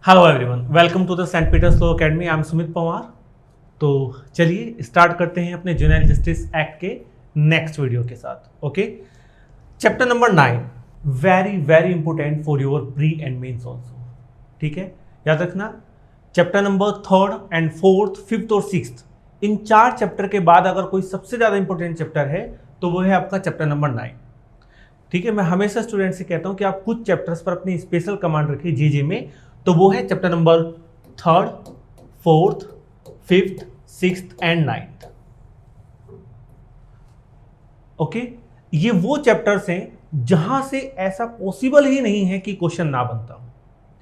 Hello everyone, welcome to the Saint Peter's Law Academy. I am Sumit Pawar. तो चलिए start करते हैं अपने जुवेनाइल जस्टिस एक्ट के नेक्स्ट वीडियो के साथ। Okay, chapter number 9, very very important for your pre and mains also. ठीक है, याद रखना chapter number 3rd and 4th, 5th और 6th, इन 4 चैप्टर के बाद अगर कोई सबसे ज़्यादा इंपॉर्टेंट चैप्टर है तो वो है आपका चैप्टर नंबर 9। ठीक है, मैं हमेशा स्टूडेंट से कहता हूँ कि आप कुछ चैप्टर्स पर अपनी स्पेशल कमांड रखिए जीजे में, तो वो है chapter number 3rd, 4th, 5th, 6th and 9th। Okay, ये वो चैप्टर्स हैं जहां से ऐसा पॉसिबल ही नहीं है कि क्वेश्चन ना बनता हो।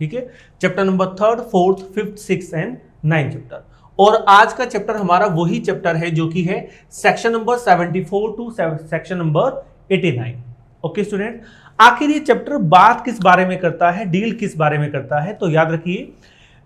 ठीक है, chapter number 3rd, 4th, 5th, 6th and 9th chapter. और आज का चैप्टर हमारा वही चैप्टर है जो कि है section number 74 to section number 89। Okay student, आखिर ये चैप्टर बात किस बारे में करता है, डील किस बारे में करता है? तो याद रखिए,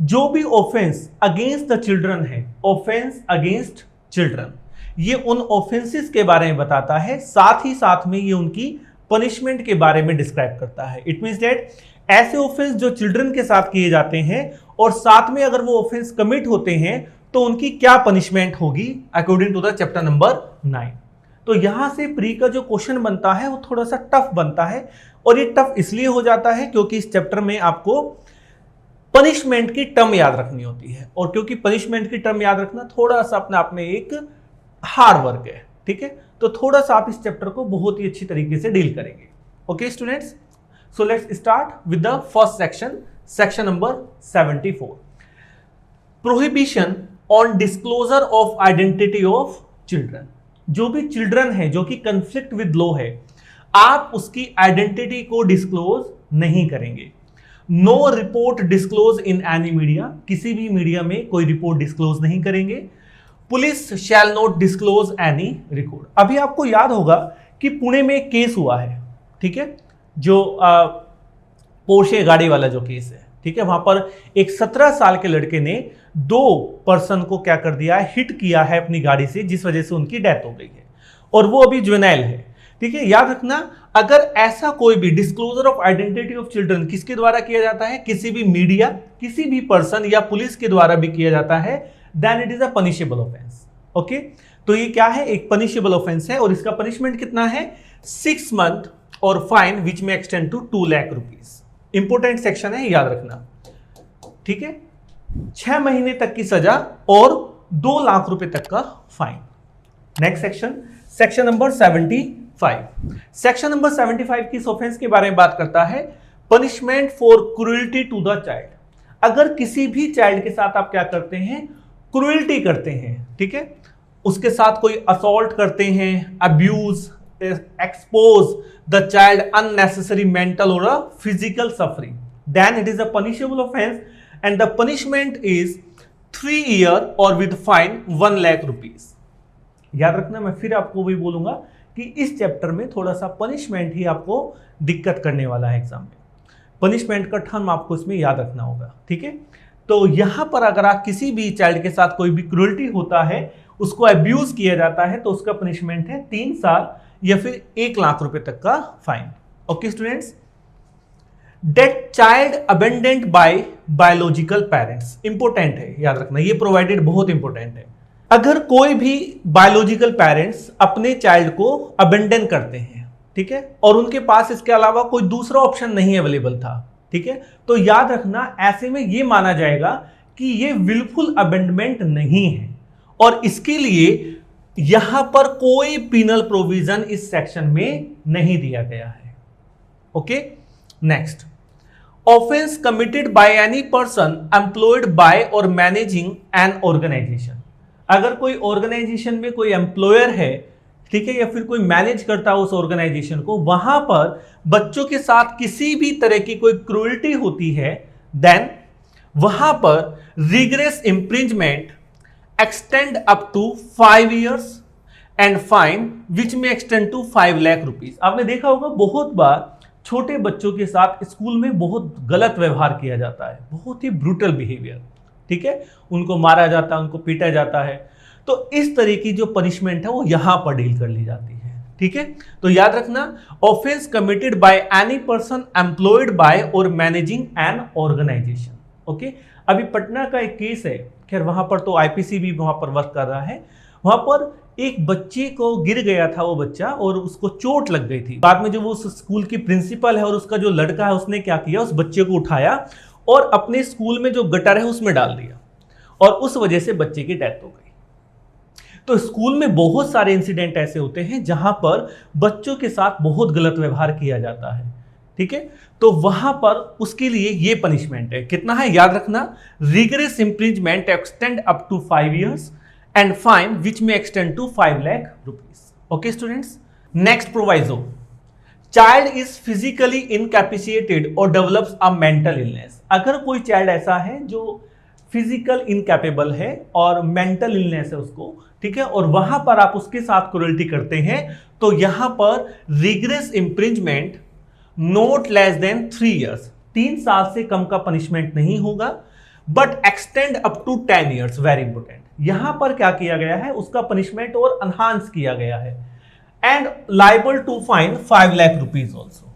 जो भी ऑफेंस अगेंस्ट द चिल्ड्रन है, ऑफेंस अगेंस्ट चिल्ड्रन, ये उन ऑफेंसेस के बारे में बताता है, साथ ही साथ में ये उनकी पनिशमेंट के बारे में डिस्क्राइब करता है। इट मींस दैट ऐसे ऑफेंस जो चिल्ड्रन के साथ किए जाते हैं और साथ में अगर वो ऑफेंस कमिट होते हैं तो उनकी क्या पनिशमेंट होगी according to the chapter number 9। तो यहां से प्री का जो क्वेश्चन बनता है वो थोड़ा सा टफ बनता है, और ये टफ इसलिए हो जाता है क्योंकि इस चैप्टर में आपको पनिशमेंट की टर्म याद रखनी होती है, और क्योंकि पनिशमेंट की टर्म याद रखना थोड़ा सा अपने आप में एक हार्ड वर्क है। ठीक है, तो थोड़ा सा आप इस चैप्टर को बहुत ही अच्छी तरीके से डील करेंगे। Okay students, so let's start with the first section, section number 74, prohibition on disclosure of identity of children. जो भी चिल्ड्रन है जो कि कंफ्लिक्ट विद लॉ है, आप उसकी आइडेंटिटी को डिस्क्लोज नहीं करेंगे। No report disclose in any media, किसी भी मीडिया में कोई रिपोर्ट डिस्क्लोज नहीं करेंगे। Police shall not disclose any record. अभी आपको याद होगा कि पुणे में एक केस हुआ है, ठीक है, जो पोर्शे गाड़ी वाला जो केस है, ठीक है, वहां पर एक 17 साल के लड़के ने 2 पर्सन को क्या कर दिया है, हिट किया है अपनी गाड़ी से, जिस वजह से उनकी डेथ हो गई है, और वो अभी जुवेनाइल है। ठीक है, याद रखना, अगर ऐसा कोई भी disclosure of identity of children किसके द्वारा किया जाता है, किसी भी मीडिया, किसी भी पर्सन या पुलिस के द्वारा भी किया जाता है, then it is a punishable offence. Okay, तो ये क्या है, एक पनिशेबल ऑफेंस है, और इसका पनिशमेंट कितना है, 6 मंथ और फाइन विच में extend to 2 lakh rupees. Important section है, याद रखना। ठीक है, 6 महीने तक की सजा और 2 लाख रुपए तक का fine. Next section, section number 75। Section number 75 की ऑफेंस के बारे में बात करता है, punishment for cruelty to the child. अगर किसी भी चाइल्ड के साथ आप क्या करते हैं, क्रूएल्टी करते हैं, ठीक है, उसके साथ कोई असॉल्ट करते हैं, abuse, expose the child unnecessary mental और physical suffering, then it is a punishable offence and the punishment is 3 year और with fine 1 लाख रुपीज। याद रखना, मैं फिर आपको भी बोलूंगा कि इस चैप्टर में थोड़ा सा पनिशमेंट ही आपको दिक्कत करने वाला है एग्जाम में। पनिशमेंट का टर्म आपको इसमें याद रखना होगा। ठीक है, तो यहां पर अगर आप किसी भी चाइल्ड के साथ कोई भी क्रूएल्टी होता है, उसको अब्यूज किया जाता है, तो उसका पनिशमेंट है 3 साल या फिर 1 लाख रुपए तक का fine. Okay students, that child abandoned by biological parents, important है, याद रखना, ये प्रोवाइडेड बहुत इंपॉर्टेंट है। अगर कोई भी बायोलॉजिकल पेरेंट्स अपने चाइल्ड को अबेंडन करते हैं, ठीक है, और उनके पास इसके अलावा कोई दूसरा ऑप्शन नहीं अवेलेबल था, ठीक है, तो याद रखना, ऐसे में ये माना जाएगा कि ये विलफुल अबेंडमेंट नहीं है, और इसके लिए यहां पर कोई पिनल प्रोविजन इस सेक्शन में नहीं दिया गया है। Okay, next, offense committed by any person employed by or managing an organization। अगर कोई ऑर्गेनाइजेशन में कोई एम्प्लॉयर है, ठीक है, या फिर कोई मैनेज करता है उस ऑर्गेनाइजेशन को, वहां पर बच्चों के साथ किसी भी तरह की कोई क्रूएल्टी होती है, देन वहां पर rigorous imprisonment extend up to 5 years and fine which में एक्सटेंड टू 5 लाख रुपीज। आपने देखा होगा बहुत बार छोटे बच्चों के साथ स्कूल में बहुत गलत व्यवहार किया जाता है, बहुत ही ब्रूटल बिहेवियर, ठीक है, उनको मारा जाता है, उनको पीटा जाता है, तो इस तरह की जो पनिशमेंट है वो यहां पर डील कर ली जाती है। ठीक है, तो याद रखना, offence committed by any person employed by और मैनेजिंग एन ऑर्गेनाइजेशन, ओके, अभी पटना का एक केस है, खैर वहां पर तो आईपीसी भी वहां पर वर्क कर रहा है। वहां पर एक बच्चे को गिर गया था वो बच्चा और उसको चोट लग गई थी। बाद में जो वो उस स्कूल की प्रिंसिपल है और उसका जो लड़का है उसने क्या किया, उस बच्चे को उठाया और अपने स्कूल में जो गटर है उसमें डाल दिया और उस वजह से बच्चे की डेथ हो गई। तो स्कूल में बहुत सारे इंसिडेंट ऐसे होते हैं जहां पर बच्चों के साथ बहुत गलत व्यवहार किया जाता है, ठीक है। तो वहां पर उसके लिए ये पनिशमेंट है, कितना है याद रखना, rigorous imprisonment extend up to 5 years and fine which may extend to 5 lakh rupees. Okay students, next proviso, child is physically incapacitated or develops a mental illness. अगर कोई चाइल्ड ऐसा है जो फिजिकल इनकैपेबल है और मेंटल इलनेस है उसको, ठीक है, और वहां पर आप उसके साथ क्रूरल्टी करते हैं तो यहां पर rigorous imprisonment not less than 3 years, 3 साल से कम का पनिशमेंट नहीं होगा, but extend up to 10 years, very important. यहां पर क्या किया गया है, उसका पनिशमेंट और एनहांस किया गया है, and liable to fine 5 lakh rupees also.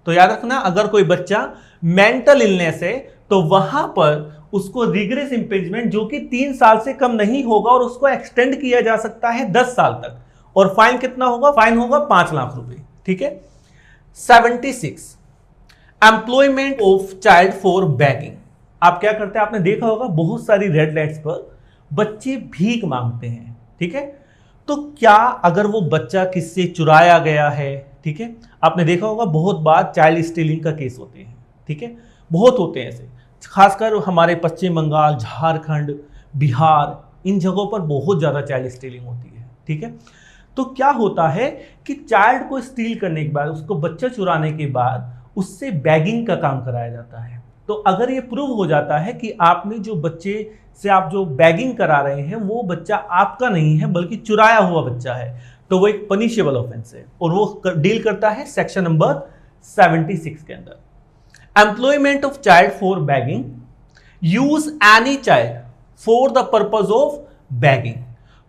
तो याद रखना, अगर कोई बच्चा मेंटल इलनेस है तो वहां पर उसको रिगरस इंप्रिजमेंट जो कि 3 साल से कम नहीं होगा और उसको एक्सटेंड किया जा सकता है 10 साल तक, और फाइन कितना होगा, फाइन होगा 5 लाख रुपए, ठीक है। 76, employment of child for bagging. आप क्या करते हैं, आपने देखा होगा बहुत सारी रेड लाइट्स पर बच्चे भीख मांगते हैं, ठीक है। तो क्या अगर वो बच्चा किससे चुराया गया है, ठीक है, आपने देखा होगा बहुत बार चाइल्ड स्टीलिंग का केस होते हैं, ठीक है, बहुत होते हैं ऐसे, खासकर हमारे पश्चिम बंगाल, झारखंड, बिहार, इन जगहों पर बहुत ज़्यादा चाइल्ड स्टीलिंग होती है, ठीक है। तो क्या होता है कि चाइल्ड को स्टील करने के बाद, उसको बच्चा चुराने के बाद उससे बैगिंग का काम कराया जाता है। तो अगर ये प्रूव हो जाता है कि आपने जो बच्चे से आप जो बैगिंग करा रहे हैं वो बच्चा आपका नहीं है बल्कि चुराया हुआ बच्चा है, तो वो एक पनिशेबल ऑफेंस है और वो डील करता है सेक्शन नंबर 76 के अंदर। Employment of child for bagging, use any child for the purpose of bagging,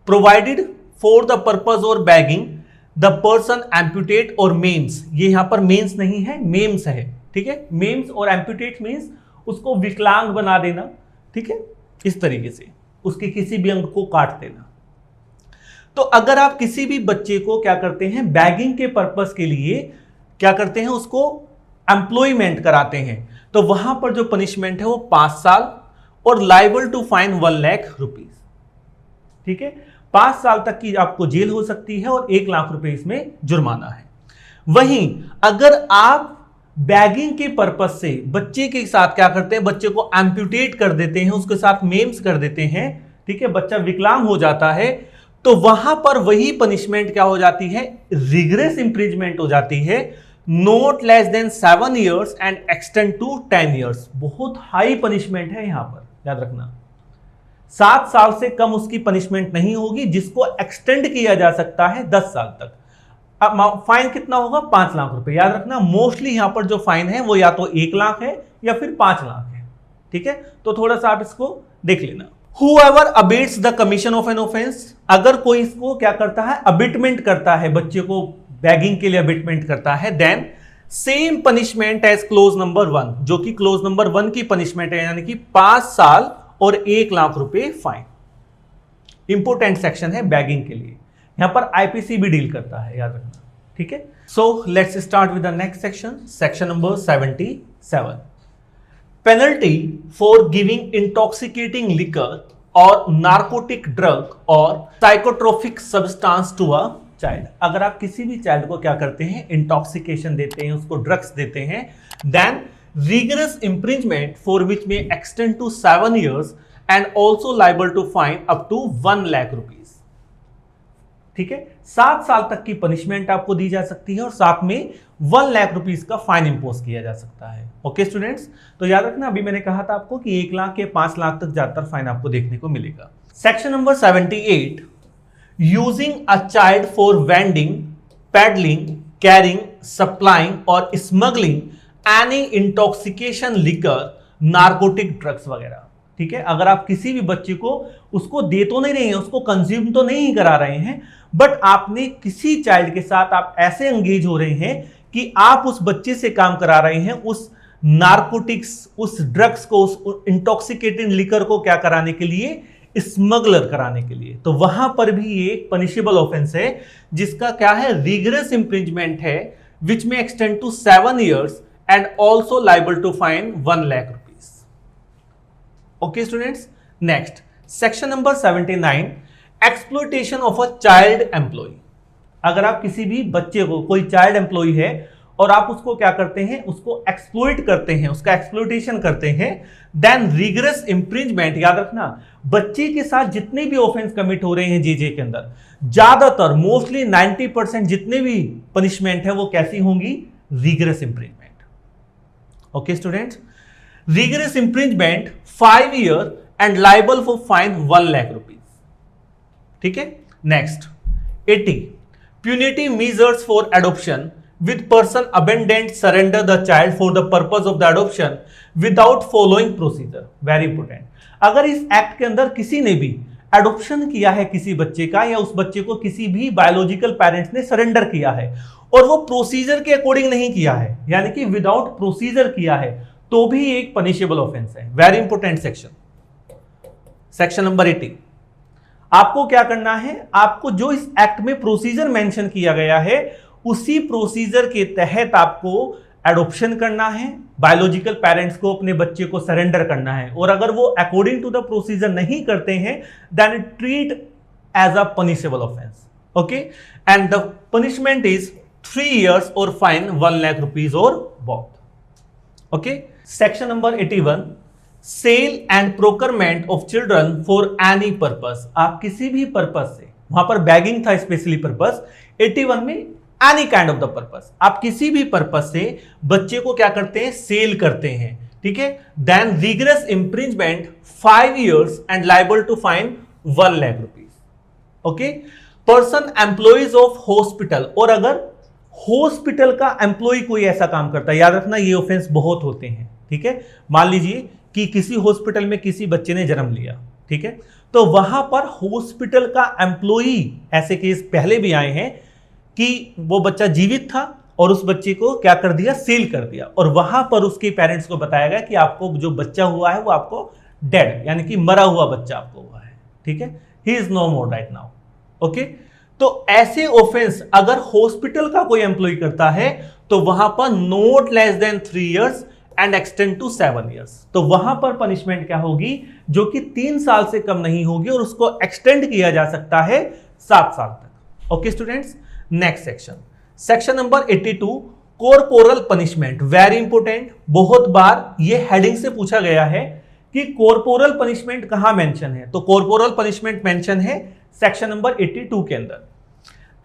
provided for the purpose और बैगिंग द पर्सन एम्पुटेट और मेम्स, ये यहां पर मेन्स नहीं है, मेम्स है, ठीक है। मेम्स और एम्पुटेट मीन्स उसको विकलांग बना देना, ठीक है, इस तरीके से उसके किसी भी अंग को काट देना। तो अगर आप किसी भी बच्चे को क्या करते हैं, बैगिंग के पर्पस के लिए क्या करते हैं, उसको एम्प्लॉयमेंट कराते हैं, तो वहां पर जो पनिशमेंट है वो 5 साल और liable to fine 1 lakh rupees, ठीक है। 5 साल तक की आपको जेल हो सकती है और 1 लाख रुपए इसमें जुर्माना है। वहीं अगर आप बैगिंग के पर्पस से बच्चे के साथ क्या करते हैं, बच्चे को एम्प्यूटेट कर देते हैं, उसके साथ मेम्स कर देते हैं, ठीक है, बच्चा विकलांग हो जाता है, तो वहां पर वही पनिशमेंट क्या हो जाती है, रिगरस इंप्रिजमेंट हो जाती है, not less than 7 years and extend to 10 years। बहुत हाई पनिशमेंट है यहां पर, याद रखना 7 साल से कम उसकी पनिशमेंट नहीं होगी, जिसको एक्सटेंड किया जा सकता है 10 साल तक। अब फाइन कितना होगा, 5 लाख रुपए। याद रखना मोस्टली यहां पर जो फाइन है वो या तो 1 लाख है या फिर 5 लाख है, ठीक है। तो थोड़ा सा आप इसको देख लेना। Whoever abates the commission of an offense, अगर कोई इसको क्या करता है, अबिटमेंट करता है, बच्चे को बैगिंग के लिए अबिटमेंट करता है, then same punishment as clause number 1, जो कि क्लोज नंबर 1 की पनिशमेंट है, यानी कि 5 साल और 1 लाख रुपए फाइन। इंपोर्टेंट सेक्शन है बैगिंग के लिए, यहां पर आईपीसी भी डील करता है, याद रखना, ठीक है। So let's start with the next section, section number 77, penalty for giving intoxicating liquor or narcotic drug or psychotropic substance to a child. अगर आप किसी भी चाइल्ड को क्या करते हैं, इंटॉक्सिकेशन देते हैं, उसको ड्रग्स देते हैं, then rigorous imprisonment for which में extend to 7 years and also liable to fine up to 1 lakh rupees, ठीक है। 7 साल तक की पनिशमेंट आपको दी जा सकती है और साथ में 1 लाख रुपीज का फाइन इंपोज किया जा सकता है। ओके स्टूडेंट्स, तो याद रखना अभी मैंने कहा था आपको कि 1 लाख के 5 लाख तक ज्यादातर फाइन आपको देखने को मिलेगा। Section number 78, using a child for vending, peddling, carrying, supplying और smuggling any intoxication liquor, narcotic drugs वगैरह, ठीक है। अगर आप किसी भी बच्चे को उसको दे तो नहीं रहे हैं, उसको कंज्यूम तो नहीं करा रहे हैं, बट आपने किसी चाइल्ड के साथ आप ऐसे एंगेज हो रहे हैं कि आप उस बच्चे से काम करा रहे हैं, उस नार्कोटिक्स, उस ड्रग्स को, उस इंटॉक्सिकेटिंग लिकर को क्या कराने के लिए, स्मगलर कराने के लिए, तो वहां पर भी ये एक पनिशेबल ऑफेंस है जिसका क्या है, रिगरस इंप्रिंजमेंट है, विच में extend to 7 years and also liable to fine 1 lakh rupees. Okay students, next section number 79, exploitation of a child employee. अगर आप किसी भी बच्चे को, कोई चाइल्ड एम्प्लॉय है और आप उसको क्या करते हैं, उसको एक्सप्लॉइट करते हैं, उसका एक्सप्लॉयटेशन करते हैं, देन रिगरस इंप्रिंजमेंट। याद रखना, बच्चे के साथ जितने भी ऑफेंस कमिट हो रहे हैं जेजे के अंदर, ज्यादातर मोस्टली 90% जितने भी पनिशमेंट है वो कैसी होंगी, rigorous imprisonment. Okay students, rigorous imprisonment 5 year and liable for fine 1 lakh rupees. ठीक है, next 80, punitive measures for adoption with person abandoned surrender the child for the purpose of the adoption without following procedure। Very important, अगर इस act के अंदर किसी ने भी adoption किया है किसी बच्चे का, या उस बच्चे को किसी भी बायोलॉजिकल पेरेंट्स ने सरेंडर किया है और वो प्रोसीजर के अकॉर्डिंग नहीं किया है, यानी कि विदाउट प्रोसीजर किया है, तो भी एक पनिशेबल ऑफेंस है। Very important section, section number 80। आपको क्या करना है, आपको जो इस एक्ट में प्रोसीजर मेंशन किया गया है उसी प्रोसीजर के तहत आपको एडॉप्शन करना है, बायोलॉजिकल पेरेंट्स को अपने बच्चे को सरेंडर करना है, और अगर वो अकॉर्डिंग टू द प्रोसीजर नहीं करते हैं then it treat as a punishable offence. Okay, and the punishment is 3 years or fine 1 lakh rupees or both. Okay, section number 81, sale and procurement of children for any purpose. आप किसी भी purpose से, वहां पर bagging था specially purpose, 81 में any kind of the purpose, आप किसी भी पर्पस से बच्चे को क्या करते हैं, सेल करते हैं। ठीक है, then rigorous imprisonment 5 years and liable to fine 1 lakh rupees. Okay, person employees of hospital, और अगर हॉस्पिटल का एम्प्लॉय कोई ऐसा काम करता है, याद रखना ये ऑफेंस बहुत होते हैं। ठीक है, मान लीजिए कि किसी हॉस्पिटल में किसी बच्चे ने जन्म लिया, ठीक है, तो वहां पर हॉस्पिटल का एम्प्लॉई, ऐसे केस पहले भी आए हैं कि वो बच्चा जीवित था और उस बच्चे को क्या कर दिया, सेल कर दिया, और वहां पर उसके पेरेंट्स को बताया गया कि आपको जो बच्चा हुआ है वो आपको डेड, यानी कि मरा हुआ बच्चा आपको हुआ है। ठीक है, he is no more right now. Okay, तो ऐसे ऑफेंस अगर हॉस्पिटल का कोई एम्प्लॉय करता है तो वहां पर not less than 3 years and extend to 7 years, तो वहां पर पनिशमेंट क्या होगी, जो कि 3 साल से कम नहीं होगी, और उसको एक्सटेंड किया जा सकता है 7 साल तक। Okay students, next section, section number 82, corporal punishment. Very important, बहुत बार ये हेडिंग से पूछा गया है कि कॉर्पोरल पनिशमेंट कहां मेंशन है, तो कॉर्पोरल पनिशमेंट मेंशन है सेक्शन नंबर 82 के अंदर।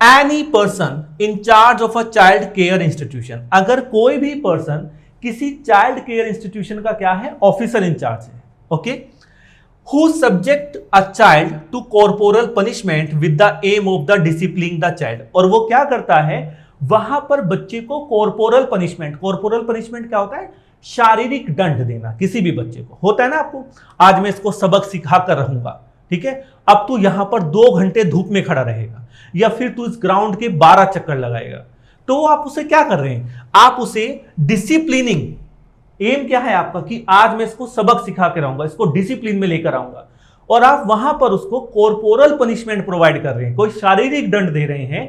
Any person in charge of a child care institution, अगर कोई भी पर्सन किसी चाइल्ड केयर इंस्टीट्यूशन का क्या है, ऑफिसर इंचार्ज है। Okay, who subject a child to corporal punishment with the aim of the disciplining the child, और वो क्या करता है, वहां पर बच्चे को कॉर्पोरल पनिशमेंट, कॉर्पोरल पनिशमेंट क्या होता है, शारीरिक दंड देना किसी भी बच्चे को। होता है ना आपको, आज मैं इसको सबक सिखा कर रहूंगा, ठीक है, अब तू यहां पर 2 घंटे धूप में खड़ा रहेगा, या फिर तू इस ग्राउंड के 12 चक्कर लगाएगा, तो आप उसे क्या कर रहे हैं, आप उसे डिसिप्लिनिंग, एम क्या है आपका कि आज मैं इसको सबक सिखा के रहूंगा, इसको डिसिप्लिन में लेकर आऊंगा, और आप वहां पर उसको कॉर्पोरल पनिशमेंट प्रोवाइड कर रहे हैं, कोई शारीरिक दंड दे रहे हैं,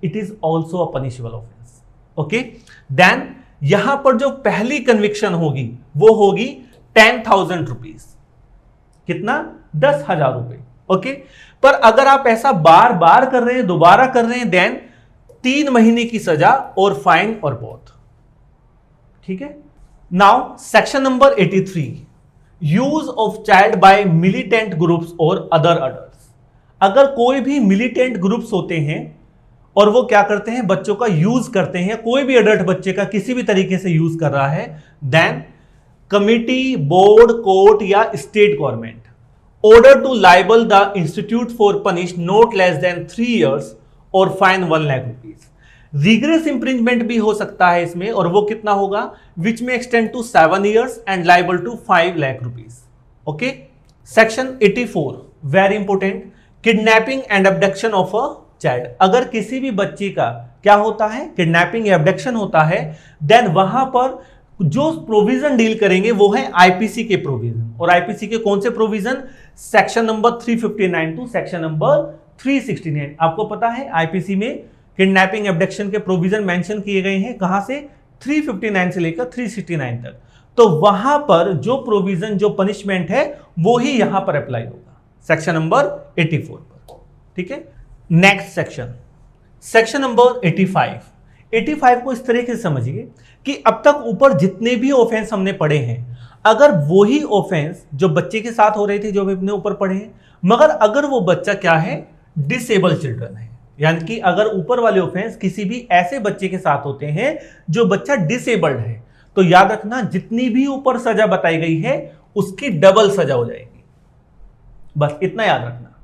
it is also a punishable offence. Okay, then यहां पर जो पहली कन्विक्शन होगी वो होगी 10,000 रुपीज, कितना, 10,000 रुपए। ओके, पर अगर आप ऐसा बार बार कर रहे हैं, दोबारा कर रहे हैं, देन 3 महीने की सजा और फाइन और बोथ। ठीक है, now section number 83, use of child by militant groups or other adults. अगर कोई भी मिलिटेंट ग्रुप्स होते हैं और वो क्या करते हैं, बच्चों का यूज करते हैं, कोई भी अडल्ट बच्चे का किसी भी तरीके से यूज कर रहा है, देन कमिटी, बोर्ड, कोर्ट या state government order to liable the institute for punish not less than 3 years or fine 1 lakh rupees. Rigorous imprisonment भी हो सकता है इसमें, और वो कितना होगा, विच में extend to 7 years and liable to 5 lakh rupees. Okay, section 84, very important, kidnapping and abduction of a child. अगर किसी भी बच्चे का क्या होता है, किडनैपिंग या अबडक्शन होता है, देन वहां पर जो प्रोविजन डील करेंगे वो है आईपीसी के प्रोविजन, और आईपीसी के कौन से provision? Section number 359 to section number 369। आपको पता है आईपीसी में किडनैपिंग एब्डक्शन के प्रोविजन मेंशन किए गए हैं, कहां से? 359 से लेकर 369 तक। तो वहां पर जो प्रोविजन, जो पनिशमेंट है, वो ही यहां पर अप्लाई होगा, सेक्शन नंबर 84 पर। ठीक है, नेक्स्ट सेक्शन, सेक्शन नंबर 85। 85 को इस तरीके से समझिए कि अब तक ऊपर जितने भी ऑफेंस हमने पढ़े हैं, अगर वही ऑफेंस जो बच्चे के साथ हो रहे थे, जो भी अपने ऊपर पढ़े हैं, मगर अगर वो बच्चा क्या है? डिसेबल चिल्ड्रन है, यानी कि अगर ऊपर वाले ऑफेंस किसी भी ऐसे बच्चे के साथ होते हैं जो बच्चा डिसेबल्ड है, तो याद रखना जितनी भी ऊपर सजा बताई गई है उसकी डबल सजा हो जाएगी। बस इतना याद रखना,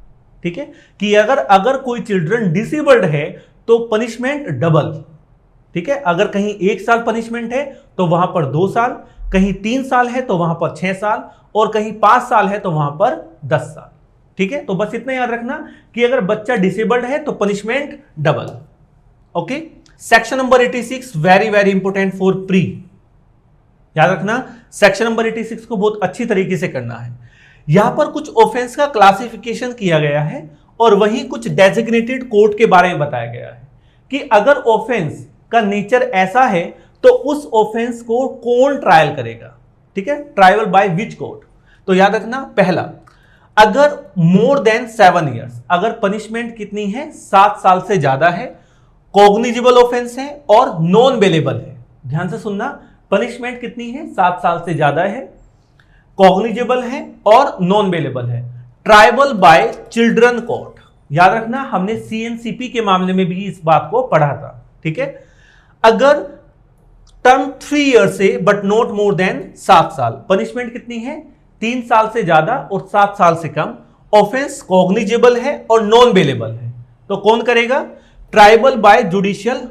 ठीक है, कि अगर कोई चिल्ड्रन डिसेबल्ड है तो पनिशमेंट डबल। ठीक है, अगर कहीं 1 साल पनिशमेंट है तो वहां पर 2 साल, कहीं 3 साल है तो वहां पर 6 साल, और कहीं 5 साल है तो वहां पर 10 साल। ठीक है, तो बस इतना याद रखना कि अगर बच्चा डिसेबल्ड है तो punishment double. Okay, section number 86 very very important for pre. याद रखना सेक्शन नंबर 86 को बहुत अच्छी तरीके से करना है। यहां पर कुछ ऑफेंस का क्लासिफिकेशन किया गया है और वहीं कुछ डेजिग्नेटेड कोर्ट के बारे में बताया गया है कि अगर ऑफेंस का नेचर ऐसा है तो उस ऑफेंस को कौन ट्रायल करेगा। ठीक है, ट्रायल बाय विच कोर्ट? तो याद रखना, पहला, अगर मोर देन 7 इयर्स, अगर पनिशमेंट कितनी है? 7 साल से ज्यादा है, कॉग्निजिबल ऑफेंस है और नॉन बेलेबल है। ध्यान से सुनना, पनिशमेंट कितनी है? 7 साल से ज्यादा है, कॉग्निजिबल है और नॉन बेलेबल है, ट्रायबल बाय चिल्ड्रन कोर्ट। याद रखना, हमने सीएनसीपी के मामले में भी इस बात को पढ़ा था। ठीक है, अगर टर्म 3 ईयर से बट नॉट मोर देन 7 साल, पनिशमेंट कितनी है? 3 साल से ज्यादा और 7 साल से कम, ऑफेंस कॉग्निजेबल है और नॉन बेलेबल है, तो कौन करेगा? Tribal bye judicial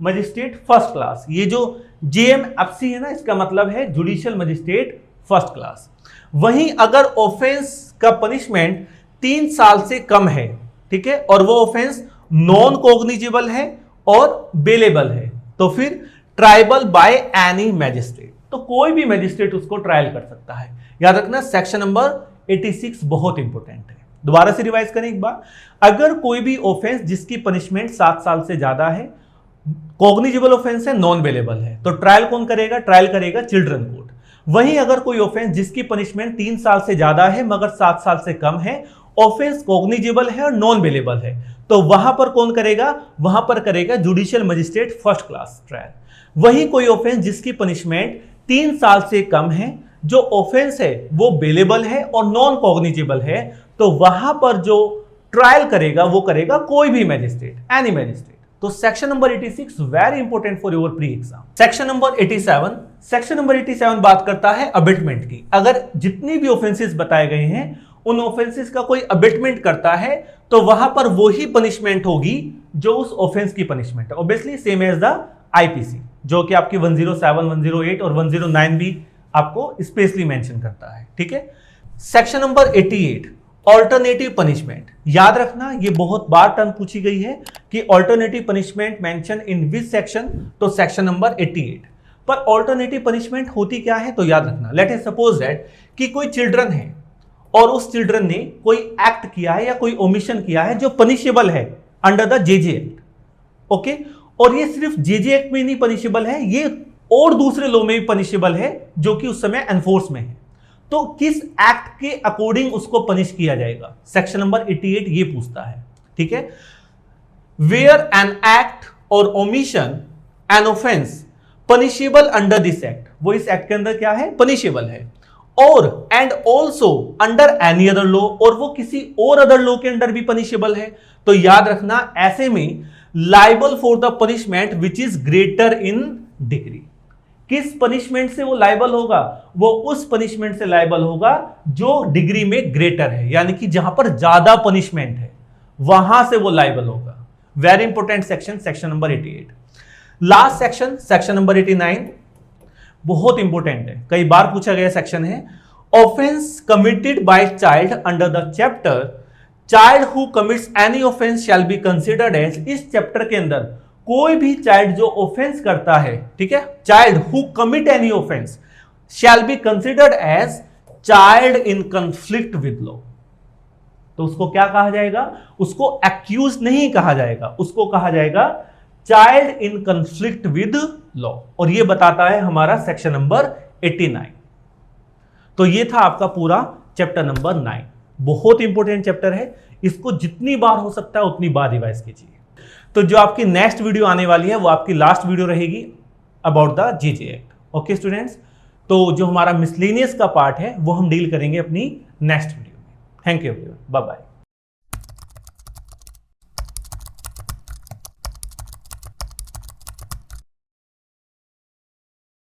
magistrate first class. ये जो जेएमएफसी है ना, इसका मतलब है जुडिशियल मजिस्ट्रेट फर्स्ट क्लास। वहीं अगर ऑफेंस का पनिशमेंट 3 साल से कम है, ठीक है, और वो ऑफेंस नॉन कॉग्निजेबल है और बेलेबल है, तो फिर ट्राइबल बाय एनी मैजिस्ट्रेट, तो कोई भी मैजिस्ट्रेट उसको ट्रायल कर सकता है। याद रखना, सेक्शन नंबर 86 बहुत इंपॉर्टेंट है। दोबारा से रिवाइज करें एक बार, अगर कोई भी ऑफेंस जिसकी पनिशमेंट 7 साल से ज्यादा है, कॉग्निजेबल ऑफेंस है, नॉन बेलेबल है, तो ट्रायल कौन करेगा? ट्रायल करेगा चिल्ड्रन कोर्ट। वहीं अगर कोई ऑफेंस जिसकी पनिशमेंट 3 साल से ज्यादा है मगर 7 साल से कम है, ऑफेंस कॉग्निजेबल है और नॉन बेलेबल है, तो वहां पर कौन करेगा? वहां पर करेगा judicial magistrate first class trial. वहीं कोई ऑफेंस जिसकी पनिशमेंट 3 साल से कम है, जो ऑफेंस है वो बेलेबल है और नॉन कॉग्निजेबल है, तो वहां पर जो ट्रायल करेगा वो करेगा कोई भी मैजिस्ट्रेट, एनी मैजिस्ट्रेट। तो section number 86 very important for your pre exam. Section number 87, section number 87 बात करता है अबेटमेंट की। अगर जितनी भी ऑफेंसेस बताए गए हैं उन ऑफेंसेस का कोई अबेटमेंट करता है तो वहां पर वही पनिशमेंट होगी जो उस ऑफेंस की पनिशमेंट है, obviously same as the IPC, जो कि आपकी 107, 108 और 109 भी आपको स्पेशली मेंशन करता है। ठीक है, सेक्शन नंबर 88 ऑल्टरनेटिव पनिशमेंट। याद रखना, ये बहुत बार टर्म पूछी गई है कि alternative punishment mention in which section, तो सेक्शन नंबर 88। पर ऑल्टरनेटिव पनिशमेंट होती क्या है? तो याद रखना, लेट अस सपोज दैट कि कोई चिल्ड्रन है और उस चिल्ड्रन ने कोई एक्ट किया है या कोई ओमिशन किया है जो पनिशेबल है under the JJ act. Okay, और ये सिर्फ जेजे एक्ट में नहीं पनिशेबल है, ये और दूसरे लॉ में भी पनिशेबल है जो कि उस समय एनफोर्स में है। तो किस एक्ट के अकॉर्डिंग उसको पनिश किया जाएगा? सेक्शन नंबर 88 ये पूछता है। ठीक है, वेयर एन एक्ट और omission an offence punishable under this act, वो इस एक्ट के अंदर क्या है? पनिशेबल है, और and also under any other law, और वो किसी और अदर लॉ के अंदर भी पनिशेबल है, तो याद रखना ऐसे में liable for the punishment which is greater in degree. किस पनिशमेंट से वो लाइबल होगा? वो उस पनिशमेंट से लाइबल होगा जो डिग्री में ग्रेटर है, यानी कि जहां पर ज्यादा पनिशमेंट है वहां से वो लाइबल होगा। Very important section, section number 88। Last section, section number 89, बहुत इंपॉर्टेंट है, कई बार पूछा गया सेक्शन है। Offence committed by child under the chapter child who commits any offence shall be considered as. इस चैप्टर के अंदर कोई भी चाइल्ड जो ऑफेंस करता है, ठीक है, child who commit any offence shall be considered as child in conflict with law. तो उसको क्या कहा जाएगा? उसको एक्यूज नहीं कहा जाएगा, उसको कहा जाएगा child in conflict with law. और ये बताता है हमारा सेक्शन नंबर 89। तो ये था आपका पूरा चैप्टर नंबर 9। बहुत इंपॉर्टेंट चैप्टर है, इसको जितनी बार हो सकता है उतनी बार रिवाइज कीजिए। तो जो आपकी नेक्स्ट वीडियो आने वाली है वो आपकी लास्ट वीडियो रहेगी about the JJ act. Okay students, तो जो हमारा मिसलेनियस का पार्ट है वो हम डील करेंगे अपनी नेक्स्ट वीडियो में। Thank you everyone, bye bye.